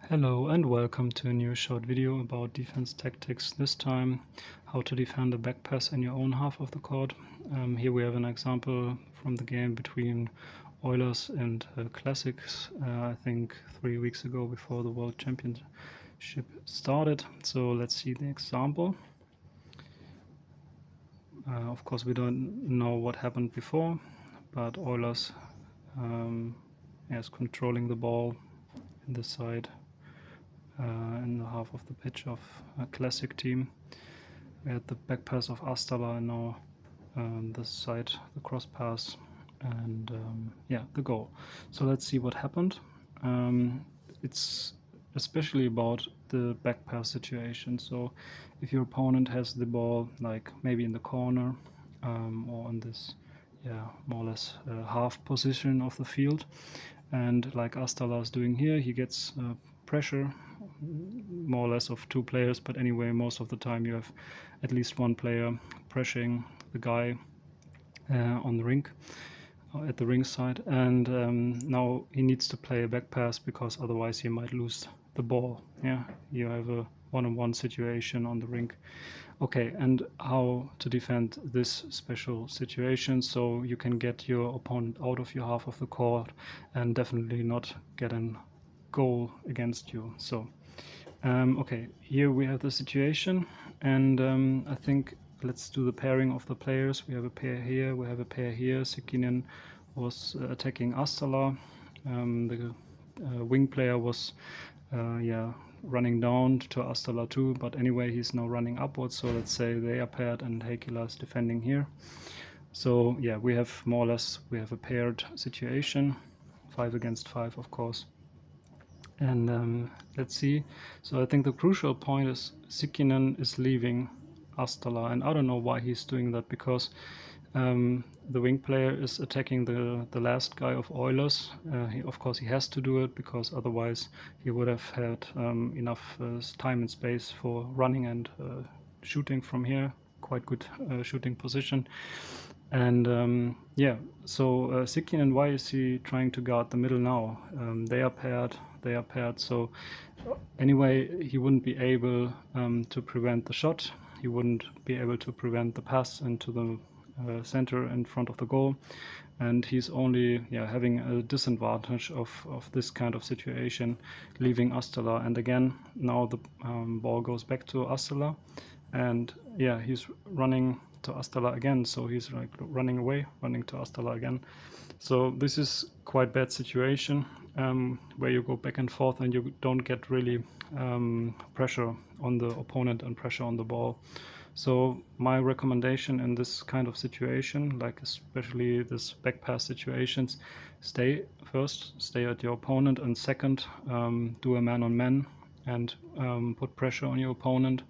Hello and welcome to a new short video about defense tactics. This time how to defend a backpass in your own half of the court. Here we have an example from the game between Oilers and Classics, I think 3 weeks ago before the World Championship started. So let's see the example. Of course we don't know what happened before, but Oilers is controlling the ball in the side in the half of the pitch of a Classic team. We had the back pass of Astala and now this side, the cross pass, and the goal. So let's see what happened. It's especially about the back pass situation. So if your opponent has the ball like maybe in the corner or in this more or less half position of the field, and like Astala is doing here, he gets pressure more or less of two players, but anyway most of the time you have at least one player pressuring the guy on the rink, at the ring side, and now he needs to play a back pass because otherwise he might lose the ball. You have a one-on-one situation on the rink. Okay, and how to defend this special situation so you can get your opponent out of your half of the court and definitely not get a goal against you. So okay, here we have the situation, and I think let's do the pairing of the players. We have a pair here, we have a pair here. Sikinen was attacking Astala. The wing player was running down to Astala too, but anyway he's now running upwards, so let's say they are paired and Heikila is defending here. So yeah, we have more or less, we have a paired situation, 5 against 5 of course. And let's see. So I think the crucial point is Sikinen is leaving Astala, and I don't know why he's doing that, because the wing player is attacking the last guy of Oilers. Of course he has to do it because otherwise he would have had enough time and space for running and shooting from here. Quite good shooting position. And so Sikinen, why is he trying to guard the middle now? They are paired, so anyway he wouldn't be able to prevent the shot. He wouldn't be able to prevent the pass into the center in front of the goal, and he's only having a disadvantage of this kind of situation, leaving Astala. And again now the ball goes back to Astala, and he's running to Astala again, so he's like running away, running to Astala again. So this is quite bad situation where you go back and forth and you don't get really pressure on the opponent and pressure on the ball. So my recommendation in this kind of situation, like especially this back pass situations, stay at your opponent, and second, do a man-on-man and put pressure on your opponent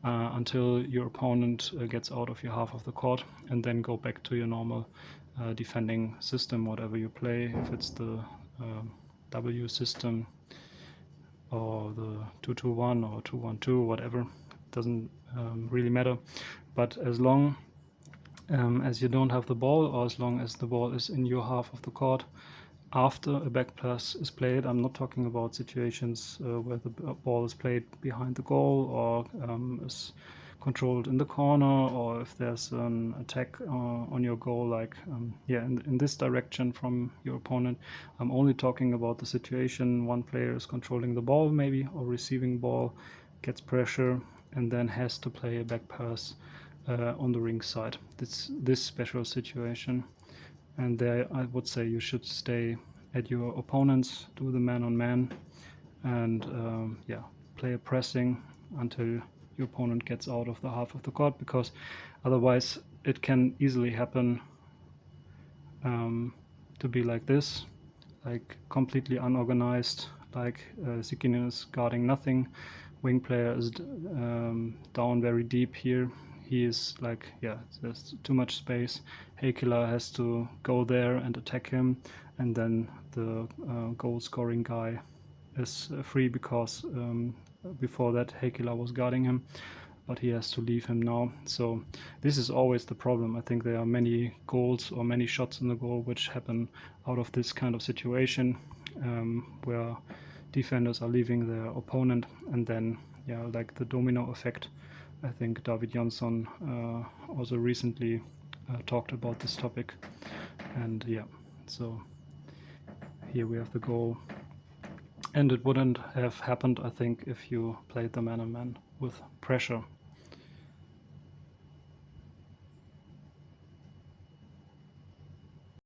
until your opponent gets out of your half of the court, and then go back to your normal defending system, whatever you play, if it's the W system or the 2-2-1 or 2-1-2, whatever, doesn't really matter. But as long as you don't have the ball, or as long as the ball is in your half of the court after a back pass is played, I'm not talking about situations where the ball is played behind the goal or is controlled in the corner, or if there's an attack on your goal, like in this direction from your opponent. I'm only talking about the situation one player is controlling the ball maybe, or receiving ball, gets pressure, and then has to play a back pass on the ring side. This special situation. And there I would say you should stay at your opponents, do the man-on-man, and play a pressing until your opponent gets out of the half of the court, because otherwise it can easily happen to be like this, like completely unorganized, like Sikinen is guarding nothing, wing player is down very deep here. He is like, there's too much space. Heikila has to go there and attack him, and then the goal scoring guy is free, because before that Heikila was guarding him, but he has to leave him now. So this is always the problem. I think there are many goals or many shots in the goal which happen out of this kind of situation, where defenders are leaving their opponent, and then yeah, like the domino effect. I think David Jonsson also recently talked about this topic, and yeah, so here we have the goal. And it wouldn't have happened, I think, if you played the man-on-man with pressure